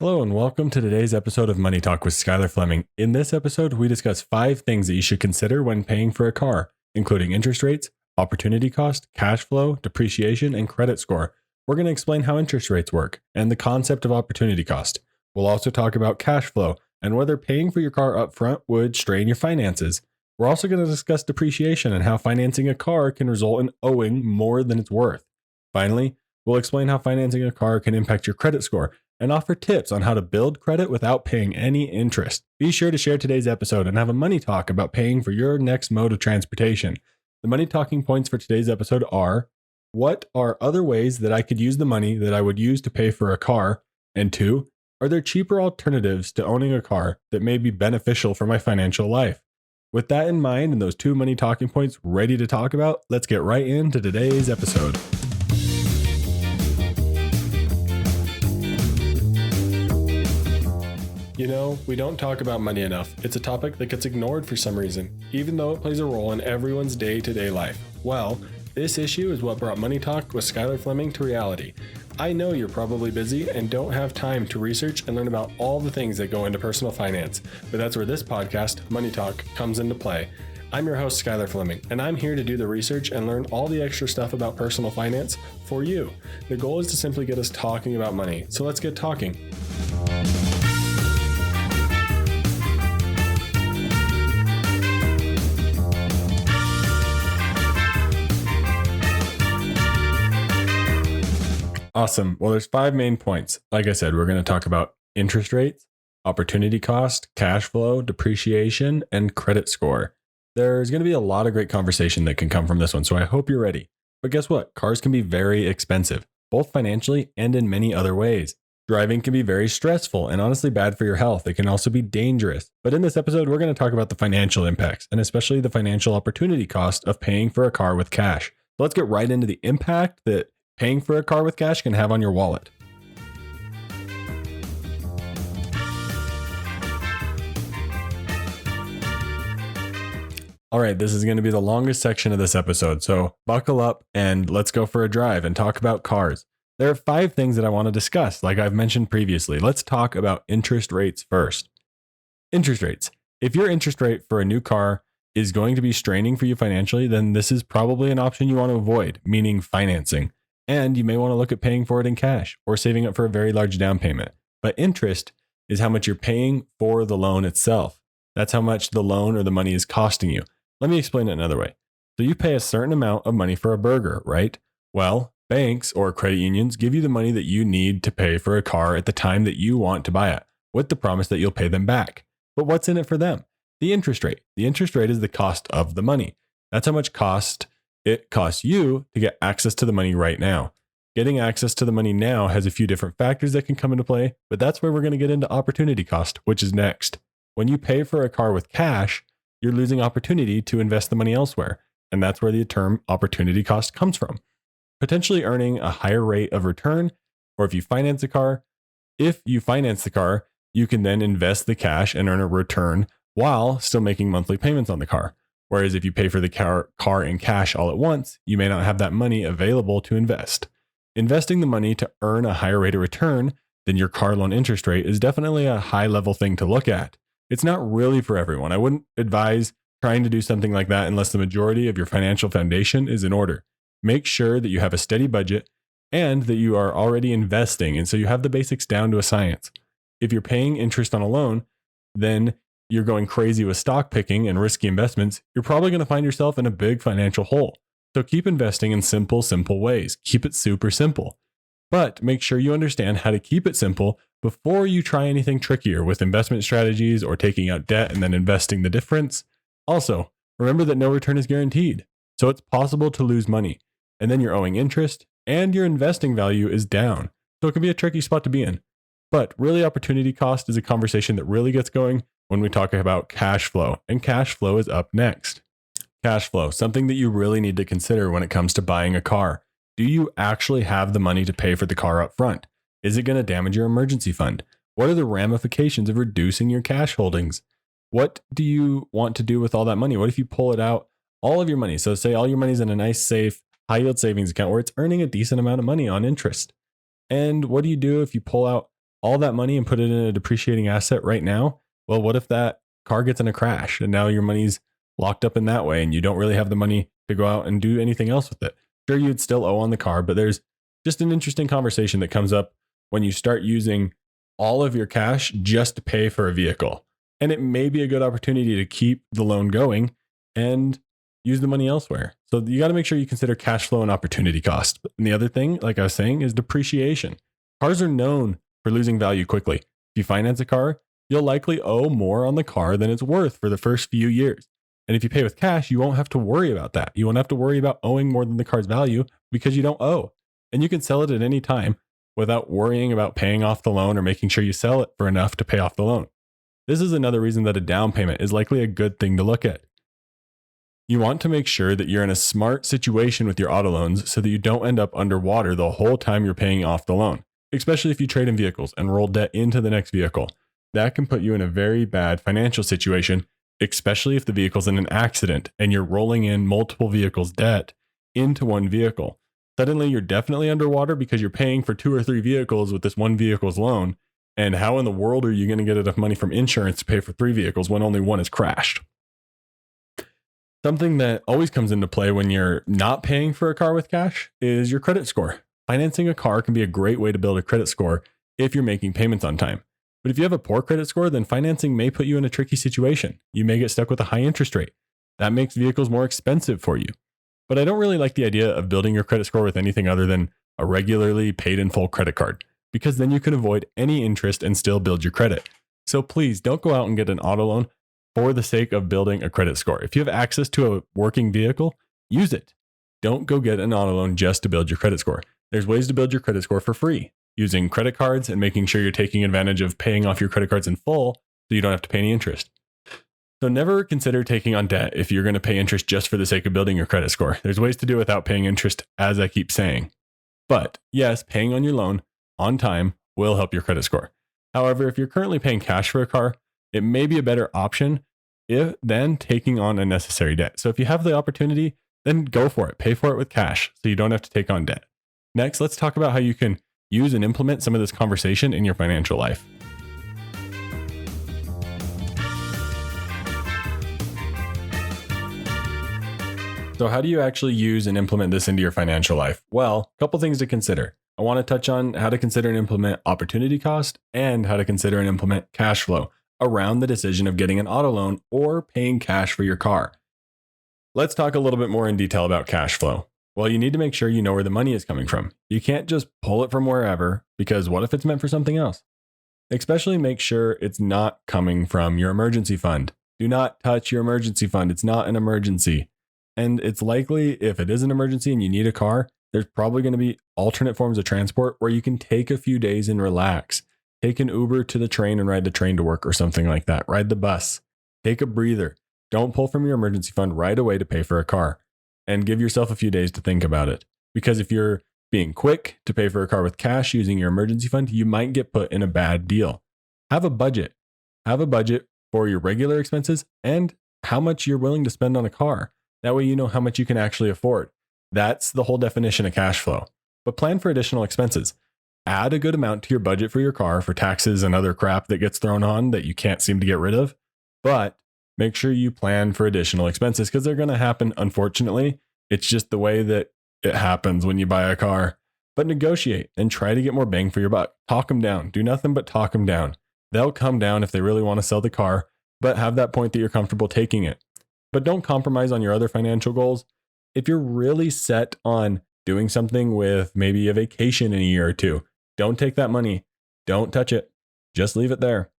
Hello and welcome to today's episode of Money Talk with Skylar Fleming. In this episode, we discuss 5 things that you should consider when paying for a car, including interest rates, opportunity cost, cash flow, depreciation, and credit score. We're going to explain how interest rates work and the concept of opportunity cost. We'll also talk about cash flow and whether paying for your car upfront would strain your finances. We're also going to discuss depreciation and how financing a car can result in owing more than it's worth. Finally, we'll explain how financing a car can impact your credit score and offer tips on how to build credit without paying any interest. Be sure to share today's episode and have a money talk about paying for your next mode of transportation. The money talking points for today's episode are: what are other ways that I could use the money that I would use to pay for a car? And 2, are there cheaper alternatives to owning a car that may be beneficial for my financial life? With that in mind and those 2 money talking points ready to talk about, let's get right into today's episode. You know, we don't talk about money enough. It's a topic that gets ignored for some reason, even though it plays a role in everyone's day-to-day life. Well, this issue is what brought Money Talk with Skylar Fleming to reality. I know you're probably busy and don't have time to research and learn about all the things that go into personal finance, but that's where this podcast, Money Talk, comes into play. I'm your host, Skylar Fleming, and I'm here to do the research and learn all the extra stuff about personal finance for you. The goal is to simply get us talking about money, so let's get talking. Awesome. Well, there's 5 main points. Like I said, we're going to talk about interest rates, opportunity cost, cash flow, depreciation, and credit score. There's going to be a lot of great conversation that can come from this one, so I hope you're ready. But guess what? Cars can be very expensive, both financially and in many other ways. Driving can be very stressful and honestly bad for your health. It can also be dangerous. But in this episode, we're going to talk about the financial impacts and especially the financial opportunity cost of paying for a car with cash. So let's get right into the impact that paying for a car with cash can have on your wallet. All right, this is going to be the longest section of this episode, so buckle up and let's go for a drive and talk about cars. There are 5 things that I want to discuss, like I've mentioned previously. Let's talk about interest rates first. Interest rates. If your interest rate for a new car is going to be straining for you financially, then this is probably an option you want to avoid, meaning financing. And you may want to look at paying for it in cash or saving up for a very large down payment. But interest is how much you're paying for the loan itself. That's how much the loan or the money is costing you. Let me explain it another way. So you pay a certain amount of money for a burger, right? Well, banks or credit unions give you the money that you need to pay for a car at the time that you want to buy it, with the promise that you'll pay them back. But what's in it for them? The interest rate. The interest rate is the cost of the money. That's how much it costs you to get access to the money right now. Getting access to the money now has a few different factors that can come into play, but that's where we're going to get into opportunity cost, which is next. When you pay for a car with cash, you're losing opportunity to invest the money elsewhere, and that's where the term opportunity cost comes from. Potentially earning a higher rate of return, or if you finance the car, you can then invest the cash and earn a return while still making monthly payments on the car. Whereas if you pay for the car in cash all at once, you may not have that money available to invest. Investing the money to earn a higher rate of return than your car loan interest rate is definitely a high level thing to look at. It's not really for everyone. I wouldn't advise trying to do something like that unless the majority of your financial foundation is in order. Make sure that you have a steady budget and that you are already investing, and so you have the basics down to a science. If you're paying interest on a loan, then you're going crazy with stock picking and risky investments, you're probably going to find yourself in a big financial hole. So keep investing in simple ways. Keep it super simple. But make sure you understand how to keep it simple before you try anything trickier with investment strategies or taking out debt and then investing the difference. Also, remember that no return is guaranteed. So it's possible to lose money, and then you're owing interest and your investing value is down. So it can be a tricky spot to be in. But really, opportunity cost is a conversation that really gets going when we talk about cash flow, and cash flow is up next. Cash flow, something that you really need to consider when it comes to buying a car. Do you actually have the money to pay for the car up front? Is it going to damage your emergency fund? What are the ramifications of reducing your cash holdings? What do you want to do with all that money? What if you pull it out, all of your money? So say all your money's in a nice, safe, high yield savings account where it's earning a decent amount of money on interest. And what do you do if you pull out all that money and put it in a depreciating asset right now, well, what if that car gets in a crash and now your money's locked up in that way and you don't really have the money to go out and do anything else with it? Sure, you'd still owe on the car, but there's just an interesting conversation that comes up when you start using all of your cash just to pay for a vehicle. And it may be a good opportunity to keep the loan going and use the money elsewhere. So you got to make sure you consider cash flow and opportunity cost. And the other thing, like I was saying, is depreciation. Cars are known for losing value quickly. If you finance a car, you'll likely owe more on the car than it's worth for the first few years. And if you pay with cash, you won't have to worry about that. You won't have to worry about owing more than the car's value because you don't owe. And you can sell it at any time without worrying about paying off the loan or making sure you sell it for enough to pay off the loan. This is another reason that a down payment is likely a good thing to look at. You want to make sure that you're in a smart situation with your auto loans so that you don't end up underwater the whole time you're paying off the loan, especially if you trade in vehicles and roll debt into the next vehicle. That can put you in a very bad financial situation, especially if the vehicle's in an accident and you're rolling in multiple vehicles' debt into one vehicle. Suddenly, you're definitely underwater because you're paying for 2 or 3 vehicles with this one vehicle's loan. And how in the world are you going to get enough money from insurance to pay for 3 vehicles when only one is crashed? Something that always comes into play when you're not paying for a car with cash is your credit score. Financing a car can be a great way to build a credit score if you're making payments on time. But if you have a poor credit score, then financing may put you in a tricky situation. You may get stuck with a high interest rate. That makes vehicles more expensive for you. But I don't really like the idea of building your credit score with anything other than a regularly paid in full credit card, because then you can avoid any interest and still build your credit. So please don't go out and get an auto loan for the sake of building a credit score. If you have access to a working vehicle, use it. Don't go get an auto loan just to build your credit score. There's ways to build your credit score for free, using credit cards and making sure you're taking advantage of paying off your credit cards in full so you don't have to pay any interest. So never consider taking on debt if you're going to pay interest just for the sake of building your credit score. There's ways to do it without paying interest, as I keep saying. But yes, paying on your loan on time will help your credit score. However, if you're currently paying cash for a car, it may be a better option than taking on unnecessary debt. So if you have the opportunity, then go for it. Pay for it with cash so you don't have to take on debt. Next, let's talk about how you can use and implement some of this conversation in your financial life. So how do you actually use and implement this into your financial life? Well, a couple things to consider. I want to touch on how to consider and implement opportunity cost and how to consider and implement cash flow around the decision of getting an auto loan or paying cash for your car. Let's talk a little bit more in detail about cash flow. Well, you need to make sure you know where the money is coming from. You can't just pull it from wherever, because what if it's meant for something else? Especially make sure it's not coming from your emergency fund. Do not touch your emergency fund. It's not an emergency. And it's likely, if it is an emergency and you need a car, there's probably going to be alternate forms of transport where you can take a few days and relax. Take an Uber to the train and ride the train to work or something like that. Ride the bus. Take a breather. Don't pull from your emergency fund right away to pay for a car. And give yourself a few days to think about it. Because if you're being quick to pay for a car with cash using your emergency fund, you might get put in a bad deal. Have a budget. Have a budget for your regular expenses and how much you're willing to spend on a car. That way you know how much you can actually afford. That's the whole definition of cash flow. But plan for additional expenses. Add a good amount to your budget for your car for taxes and other crap that gets thrown on that you can't seem to get rid of. But make sure you plan for additional expenses because they're going to happen, unfortunately. It's just the way that it happens when you buy a car. But negotiate and try to get more bang for your buck. Talk them down. Do nothing but talk them down. They'll come down if they really want to sell the car, but have that point that you're comfortable taking it. But don't compromise on your other financial goals. If you're really set on doing something with maybe a vacation in a year or two, don't take that money. Don't touch it. Just leave it there.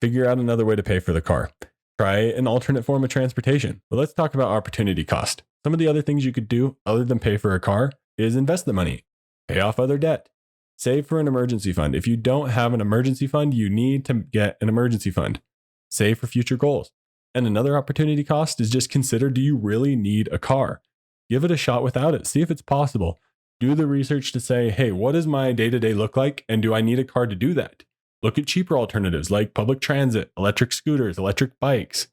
Figure out another way to pay for the car. Try an alternate form of transportation. But let's talk about opportunity cost. Some of the other things you could do other than pay for a car is invest the money, pay off other debt, save for an emergency fund. If you don't have an emergency fund, you need to get an emergency fund. Save for future goals. And another opportunity cost is just consider, do you really need a car? Give it a shot without it. See if it's possible. Do the research to say, hey, what does my day-to-day look like? And do I need a car to do that? Look at cheaper alternatives like public transit, electric scooters, electric bikes,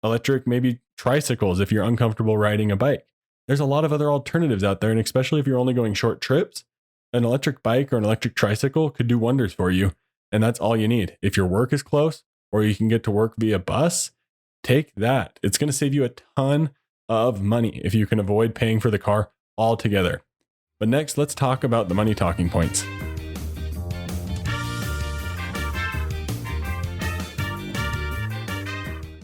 electric maybe tricycles if you're uncomfortable riding a bike. There's a lot of other alternatives out there. And especially if you're only going short trips, an electric bike or an electric tricycle could do wonders for you And that's all you need. If your work is close or you can get to work via bus, take that. It's going to save you a ton of money if you can avoid paying for the car altogether. But next, let's talk about the money talking points.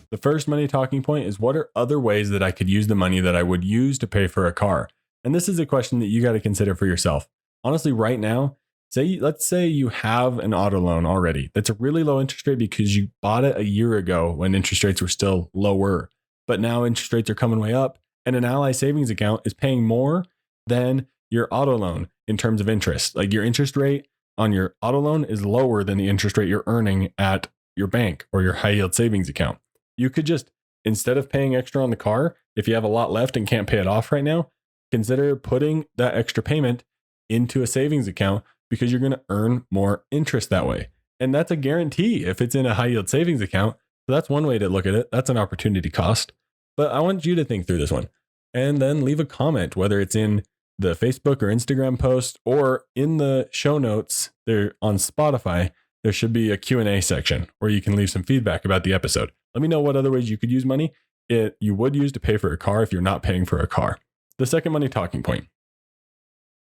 The first money talking point is, what are other ways that I could use the money that I would use to pay for a car? And this is a question that you got to consider for yourself. Honestly, right now, let's say you have an auto loan already. That's a really low interest rate because you bought it a year ago when interest rates were still lower. But now interest rates are coming way up, and an Ally savings account is paying more than your auto loan in terms of interest. Like, your interest rate on your auto loan is lower than the interest rate you're earning at your bank or your high yield savings account. You could just, instead of paying extra on the car, if you have a lot left and can't pay it off right now, consider putting that extra payment into a savings account, because you're going to earn more interest that way. And that's a guarantee if it's in a high yield savings account. So that's one way to look at it. That's an opportunity cost. But I want you to think through this one and then leave a comment, whether it's in the Facebook or Instagram post or in the show notes there on Spotify. There should be a Q&A section where you can leave some feedback about the episode. Let me know what other ways you could use money you would use to pay for a car if you're not paying for a car. The second money talking point.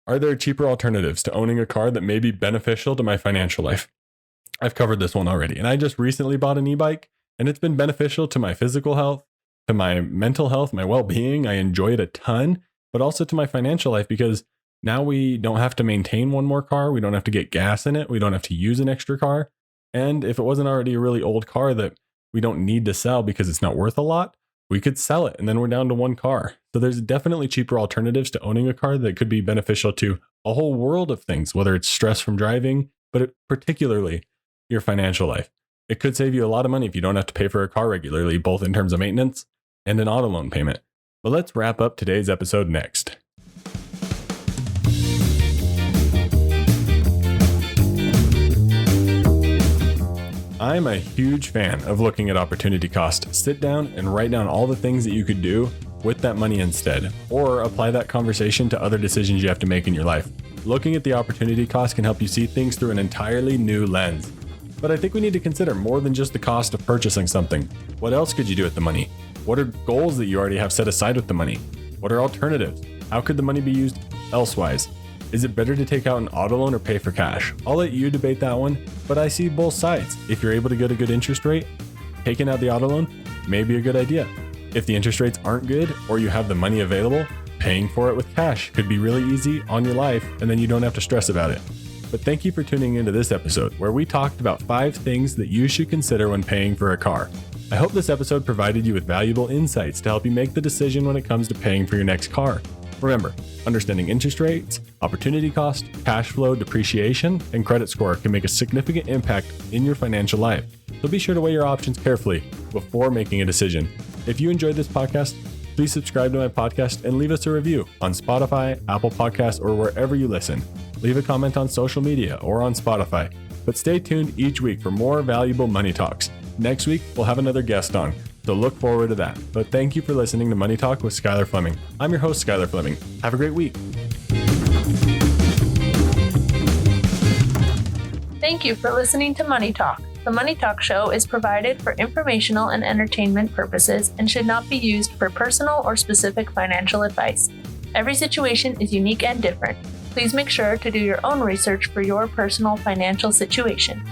Are there cheaper alternatives to owning a car that may be beneficial to my financial life? I've covered this one already, and I just recently bought an e-bike, and it's been beneficial to my physical health, to my mental health, my well-being. I enjoy it a ton, but also to my financial life, because now we don't have to maintain one more car. We don't have to get gas in it. We don't have to use an extra car. And if it wasn't already a really old car that we don't need to sell because it's not worth a lot, we could sell it, and then we're down to one car. So there's definitely cheaper alternatives to owning a car that could be beneficial to a whole world of things, whether it's stress from driving, but particularly your financial life. It could save you a lot of money if you don't have to pay for a car regularly, both in terms of maintenance and an auto loan payment. But let's wrap up today's episode next. I'm a huge fan of looking at opportunity cost. Sit down and write down all the things that you could do with that money instead, or apply that conversation to other decisions you have to make in your life. Looking at the opportunity cost can help you see things through an entirely new lens. But I think we need to consider more than just the cost of purchasing something. What else could you do with the money? What are goals that you already have set aside with the money? What are alternatives? How could the money be used elsewise? Is it better to take out an auto loan or pay for cash? I'll let you debate that one, but I see both sides. If you're able to get a good interest rate, taking out the auto loan may be a good idea. If the interest rates aren't good or you have the money available, paying for it with cash could be really easy on your life, and then you don't have to stress about it. But thank you for tuning into this episode where we talked about 5 things that you should consider when paying for a car. I hope this episode provided you with valuable insights to help you make the decision when it comes to paying for your next car. Remember, understanding interest rates, opportunity cost, cash flow, depreciation, and credit score can make a significant impact in your financial life. So be sure to weigh your options carefully before making a decision. If you enjoyed this podcast, please subscribe to my podcast and leave us a review on Spotify, Apple Podcasts, or wherever you listen. Leave a comment on social media or on Spotify. But stay tuned each week for more valuable money talks. Next week, we'll have another guest on, so look forward to that. But thank you for listening to Money Talk with Skylar Fleming. I'm your host, Skylar Fleming. Have a great week. Thank you for listening to Money Talk. The Money Talk show is provided for informational and entertainment purposes and should not be used for personal or specific financial advice. Every situation is unique and different. Please make sure to do your own research for your personal financial situation.